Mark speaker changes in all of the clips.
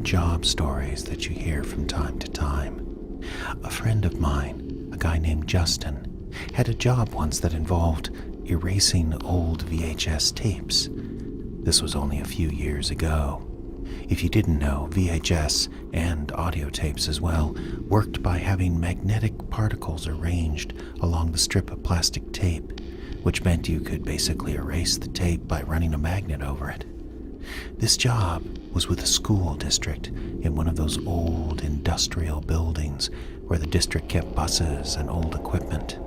Speaker 1: job stories that you hear from time to time. A friend of mine, a guy named Justin, had a job once that involved erasing old VHS tapes. This was only a few years ago. If you didn't know, VHS and audio tapes as well worked by having magnetic particles arranged along the strip of plastic tape, which meant you could basically erase the tape by running a magnet over it. This job was with a school district in one of those old industrial buildings where the district kept buses and old equipment.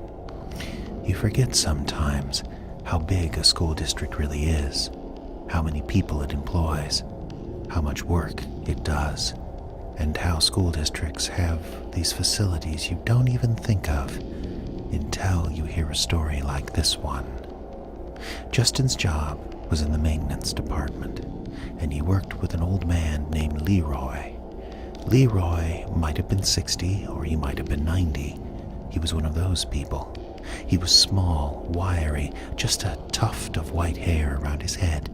Speaker 1: You forget sometimes how big a school district really is, how many people it employs, how much work it does, and how school districts have these facilities you don't even think of until you hear a story like this one. Justin's job was in the maintenance department, and he worked with an old man named Leroy. Leroy might have been 60 or he might have been 90. He was one of those people. He was small, wiry, just a tuft of white hair around his head.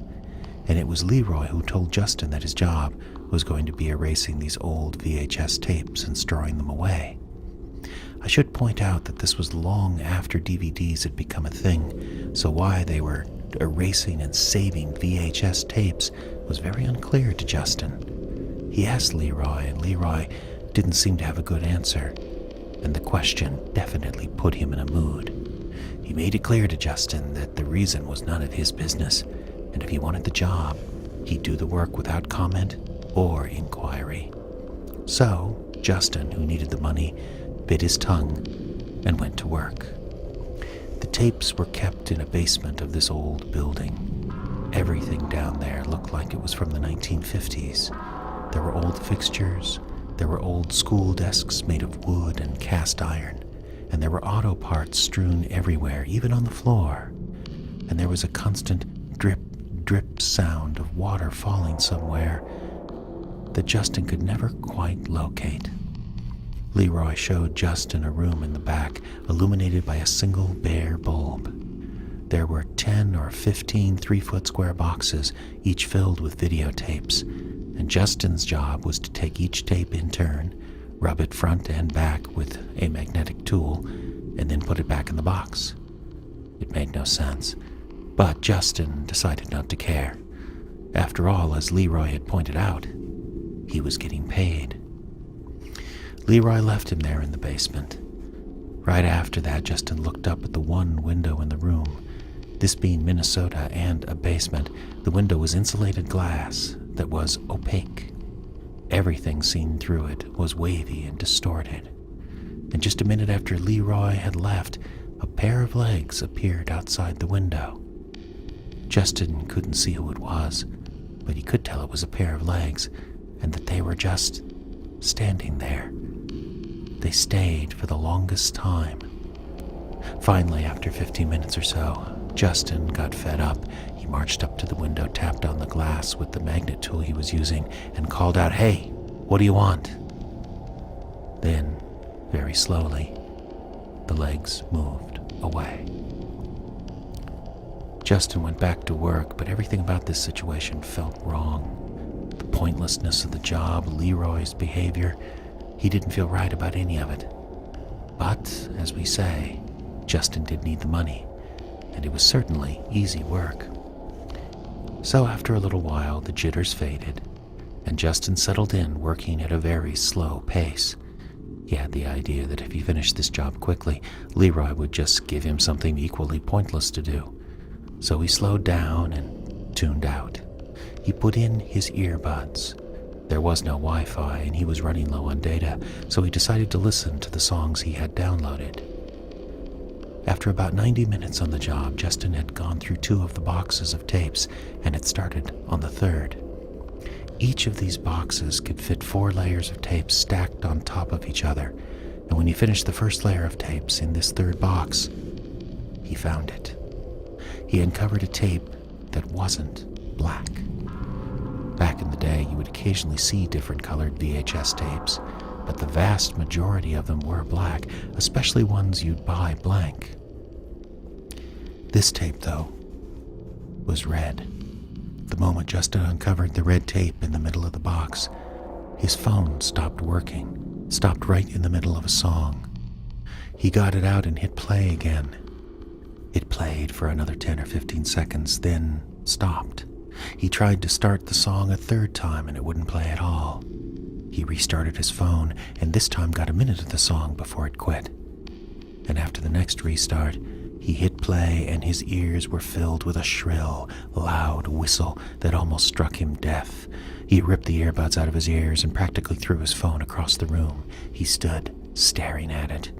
Speaker 1: And it was Leroy who told Justin that his job was going to be erasing these old VHS tapes and storing them away. I should point out that this was long after DVDs had become a thing, so why they were erasing and saving VHS tapes was very unclear to Justin. He asked Leroy, and Leroy didn't seem to have a good answer, and the question definitely put him in a mood. He made it clear to Justin that the reason was none of his business, and if he wanted the job, he'd do the work without comment or inquiry. So, Justin, who needed the money, bit his tongue and went to work. The tapes were kept in a basement of this old building. Everything down there looked like it was from the 1950s. There were old fixtures, there were old school desks made of wood and cast iron, and there were auto parts strewn everywhere, even on the floor. And there was a constant drip, drip sound of water falling somewhere that Justin could never quite locate. Leroy showed Justin a room in the back, illuminated by a single bare bulb. There were 10 or 15 3-foot square boxes, each filled with videotapes, and Justin's job was to take each tape in turn, rub it front and back with a magnetic tool, and then put it back in the box. It made no sense, but Justin decided not to care. After all, as Leroy had pointed out, he was getting paid. Leroy left him there in the basement. Right after that, Justin looked up at the one window in the room. This being Minnesota and a basement, the window was insulated glass that was opaque. Everything seen through it was wavy and distorted. And just a minute after Leroy had left, a pair of legs appeared outside the window. Justin couldn't see who it was, but he could tell it was a pair of legs, and that they were just standing there. They stayed for the longest time. Finally, after 15 minutes or so, Justin got fed up. He marched up to the window, tapped on the glass with the magnet tool he was using, and called out, "Hey, what do you want?" Then, very slowly, the legs moved away. Justin went back to work, but everything about this situation felt wrong. The pointlessness of the job, Leroy's behavior, he didn't feel right about any of it. But, as we say, Justin did need the money, and it was certainly easy work. So after a little while, the jitters faded, and Justin settled in, working at a very slow pace. He had the idea that if he finished this job quickly, Leroy would just give him something equally pointless to do. So he slowed down and tuned out. He put in his earbuds. There was no Wi-Fi, and he was running low on data, so he decided to listen to the songs he had downloaded. After about 90 minutes on the job, Justin had gone through 2 of the boxes of tapes and had started on the 3rd. Each of these boxes could fit 4 layers of tapes stacked on top of each other, and when he finished the first layer of tapes in this 3rd box, he found it. He uncovered a tape that wasn't black. Back in the day, you would occasionally see different colored VHS tapes, but the vast majority of them were black, especially ones you'd buy blank. This tape, though, was red. The moment Justin uncovered the red tape in the middle of the box, His phone stopped working, stopped right in the middle of a song. He got it out and hit play again. It played for another 10 or 15 seconds, then stopped. He tried to start the song a third time and it wouldn't play at all. He restarted his phone and this time got a minute of the song before it quit. And after the next restart, he hit play and his ears were filled with a shrill, loud whistle that almost struck him deaf. He ripped the earbuds out of his ears and practically threw his phone across the room. He stood staring at it,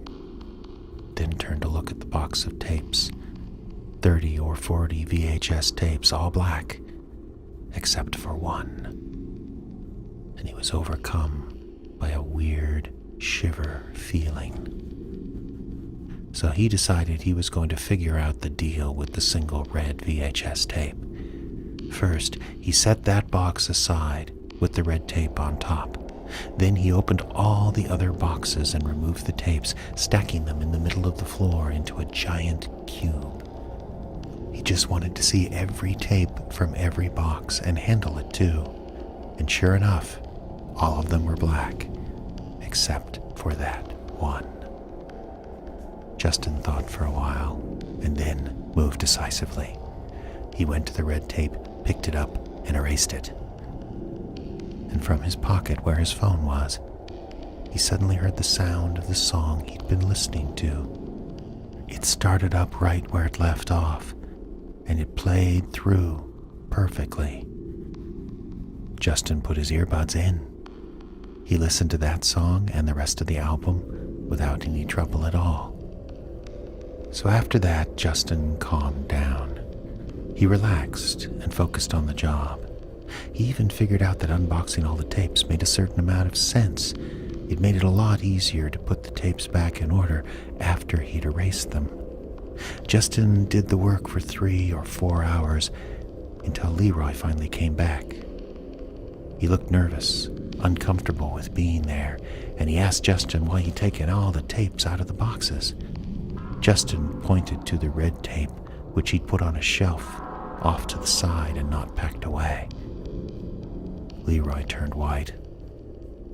Speaker 1: then turned to look at the box of tapes. 30 or 40 VHS tapes, all black, except for one. And he was overcome by a weird shiver feeling. So he decided he was going to figure out the deal with the single red VHS tape. First, he set that box aside with the red tape on top. Then he opened all the other boxes and removed the tapes, stacking them in the middle of the floor into a giant cube. He just wanted to see every tape from every box and handle it too. And sure enough, all of them were black, except for that one. Justin thought for a while, and then moved decisively. He went to the red tape, picked it up, and erased it. And from his pocket where his phone was, he suddenly heard the sound of the song he'd been listening to. It started up right where it left off, and it played through perfectly. Justin put his earbuds in. He listened to that song and the rest of the album without any trouble at all. So after that, Justin calmed down. He relaxed and focused on the job. He even figured out that unboxing all the tapes made a certain amount of sense. It made it a lot easier to put the tapes back in order after he'd erased them. Justin did the work for 3 or 4 hours until Leroy finally came back. He looked nervous, uncomfortable with being there, and he asked Justin why he'd taken all the tapes out of the boxes. Justin pointed to the red tape, which he'd put on a shelf off to the side and not packed away. Leroy turned white.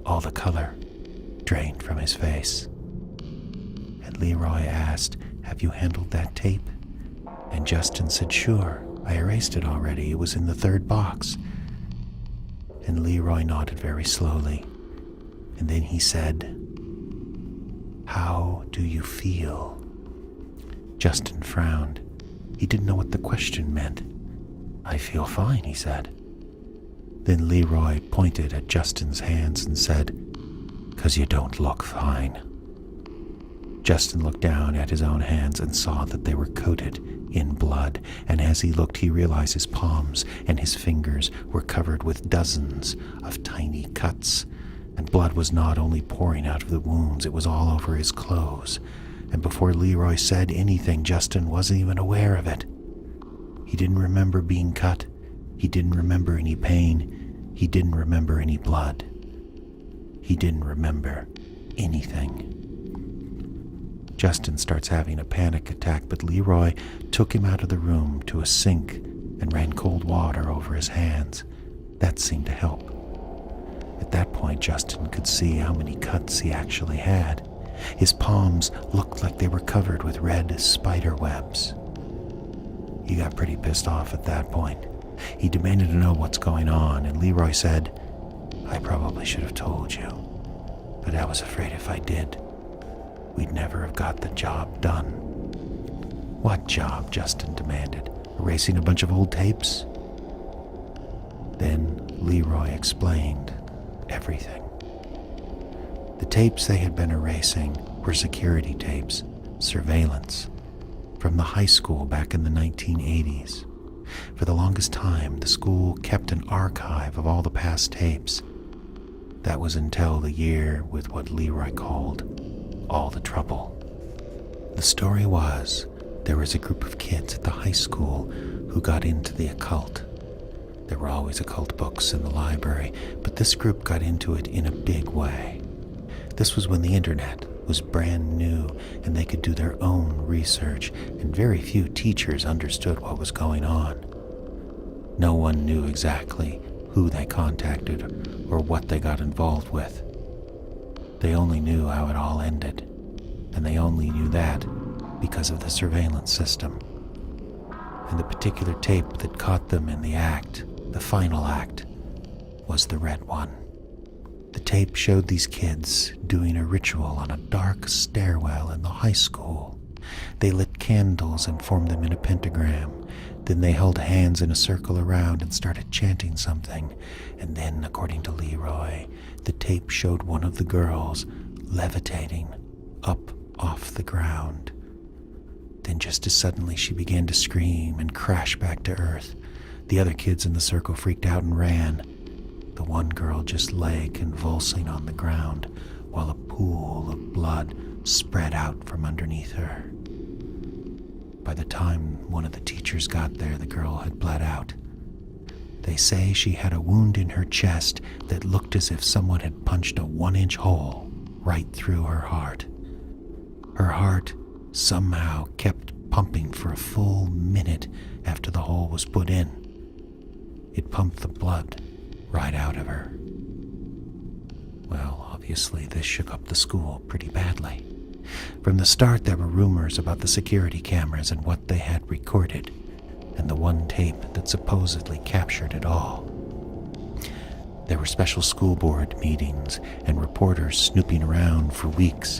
Speaker 1: All the color drained from his face. And Leroy asked, "Have you handled that tape?" And Justin said, "Sure, I erased it already. It was in the 3rd box." And Leroy nodded very slowly. And then he said, "How do you feel?" Justin frowned. He didn't know what the question meant. "I feel fine," he said. Then Leroy pointed at Justin's hands and said, "'Cause you don't look fine." Justin looked down at his own hands and saw that they were coated in blood, and as he looked, he realized his palms and his fingers were covered with dozens of tiny cuts, and blood was not only pouring out of the wounds, it was all over his clothes. And before Leroy said anything, Justin wasn't even aware of it. He didn't remember being cut. He didn't remember any pain. He didn't remember any blood. He didn't remember anything. Justin starts having a panic attack, but Leroy took him out of the room to a sink and ran cold water over his hands. That seemed to help. At that point, Justin could see how many cuts he actually had. His palms looked like they were covered with red spider webs. He got pretty pissed off at that point. He demanded to know what's going on, and Leroy said, "I probably should have told you, but I was afraid if I did, we'd never have got the job done." "What job?" Justin demanded. "Erasing a bunch of old tapes?" Then Leroy explained everything. The tapes they had been erasing were security tapes, surveillance, from the high school back in the 1980s. For the longest time, the school kept an archive of all the past tapes. That was until the year with what Leroy called all the trouble. The story was, there was a group of kids at the high school who got into the occult. There were always occult books in the library, but this group got into it in a big way. This was when the internet was brand new and they could do their own research, and very few teachers understood what was going on. No one knew exactly who they contacted or what they got involved with. They only knew how it all ended, and they only knew that because of the surveillance system. And the particular tape that caught them in the act, the final act, was the red one. The tape showed these kids doing a ritual on a dark stairwell in the high school. They lit candles and formed them in a pentagram. Then they held hands in a circle around and started chanting something. And then, according to Leroy, the tape showed one of the girls levitating up off the ground. Then just as suddenly she began to scream and crash back to earth. The other kids in the circle freaked out and ran. The one girl just lay convulsing on the ground while a pool of blood spread out from underneath her. By the time one of the teachers got there, the girl had bled out. They say she had a wound in her chest that looked as if someone had punched a 1-inch hole right through her heart. Her heart somehow kept pumping for a full minute after the hole was put in. It pumped the blood right out of her. Well, obviously this shook up the school pretty badly. From the start, there were rumors about the security cameras and what they had recorded, and the one tape that supposedly captured it all. There were special school board meetings and reporters snooping around for weeks,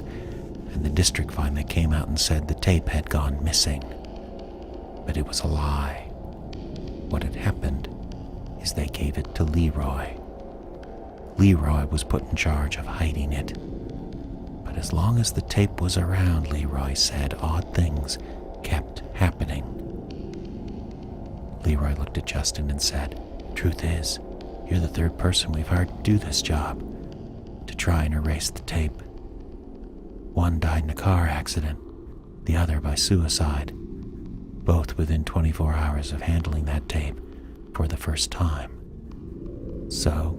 Speaker 1: and the district finally came out and said the tape had gone missing. But it was a lie. What had happened is they gave it to Leroy. Leroy was put in charge of hiding it. But as long as the tape was around, Leroy said, odd things kept happening. Leroy looked at Justin and said, "Truth is, you're the third person we've hired to do this job, to try and erase the tape. One died in a car accident, the other by suicide, both within 24 hours of handling that tape for the first time. So,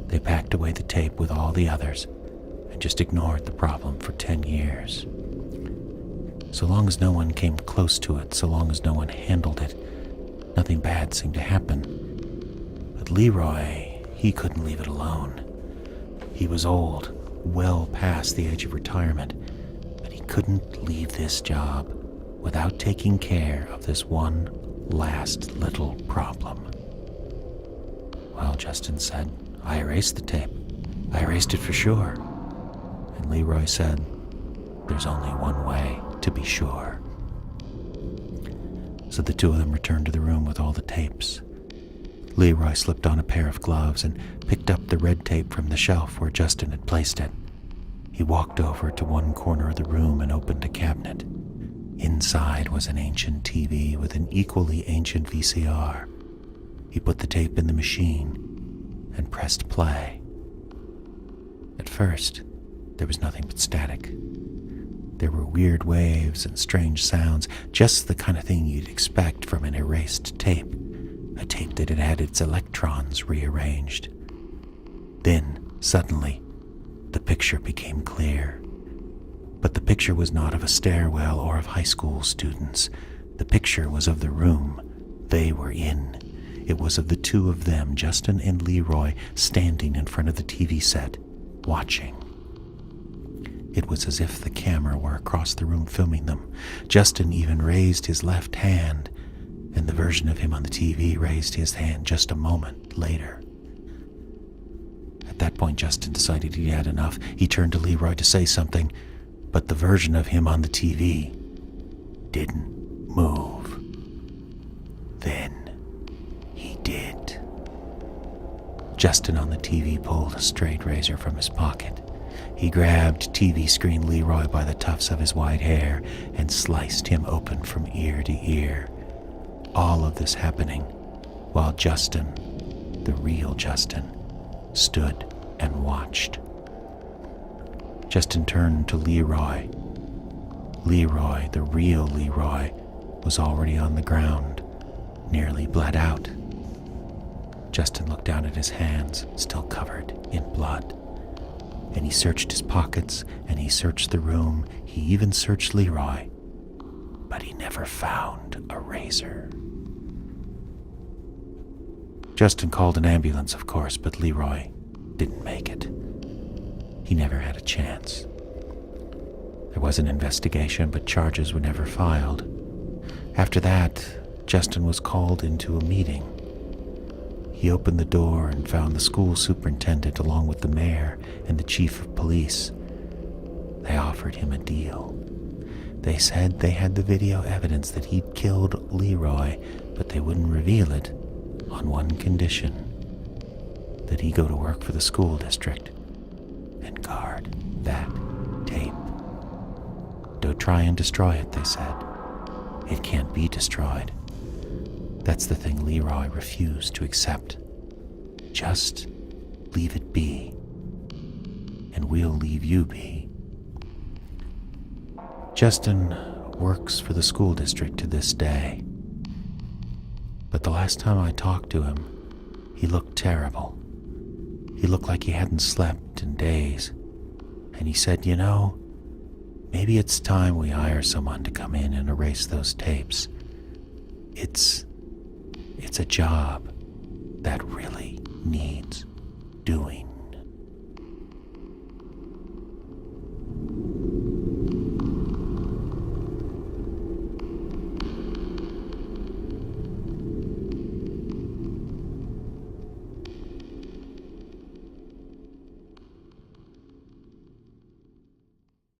Speaker 1: they packed away the tape with all the others and just ignored the problem for 10 years. So long as no one came close to it, so long as no one handled it, nothing bad seemed to happen. But Leroy, he couldn't leave it alone. He was old, well past the age of retirement, but he couldn't leave this job without taking care of this one last little problem. Well, Justin said, "I erased the tape. I erased it for sure." And Leroy said, "There's only one way to be sure." So the two of them returned to the room with all the tapes. Leroy slipped on a pair of gloves and picked up the red tape from the shelf where Justin had placed it. He walked over to one corner of the room and opened a cabinet. Inside was an ancient TV with an equally ancient VCR. He put the tape in the machine and pressed play. At first, there was nothing but static. There were weird waves and strange sounds, just the kind of thing you'd expect from an erased tape, a tape that had had its electrons rearranged. Then, suddenly, the picture became clear. But the picture was not of a stairwell or of high school students. The picture was of the room they were in. It was of the two of them, Justin and Leroy, standing in front of the TV set, watching. It was as if the camera were across the room filming them. Justin even raised his left hand, and the version of him on the TV raised his hand just a moment later. At that point, Justin decided he had enough. He turned to Leroy to say something, but the version of him on the TV didn't move. Then he did. Justin on the TV pulled a straight razor from his pocket. He grabbed TV screen Leroy by the tufts of his white hair and sliced him open from ear to ear. All of this happening while Justin, the real Justin, stood and watched. Justin turned to Leroy. Leroy, the real Leroy, was already on the ground, nearly bled out. Justin looked down at his hands, still covered in blood. And he searched his pockets, and he searched the room. He even searched Leroy, but he never found a razor. Justin called an ambulance, of course, but Leroy didn't make it. He never had a chance. There was an investigation, but charges were never filed. After that, Justin was called into a meeting. He opened the door and found the school superintendent along with the mayor and the chief of police. They offered him a deal. They said they had the video evidence that he'd killed Leroy, but they wouldn't reveal it on one condition: that he go to work for the school district and guard that tape. Don't try and destroy it, they said. It can't be destroyed. That's the thing Leroy refused to accept. Just leave it be, and we'll leave you be. Justin works for the school district to this day. But the last time I talked to him, he looked terrible. He looked like he hadn't slept in days. And he said, maybe it's time we hire someone to come in and erase those tapes. It's a job that really needs doing.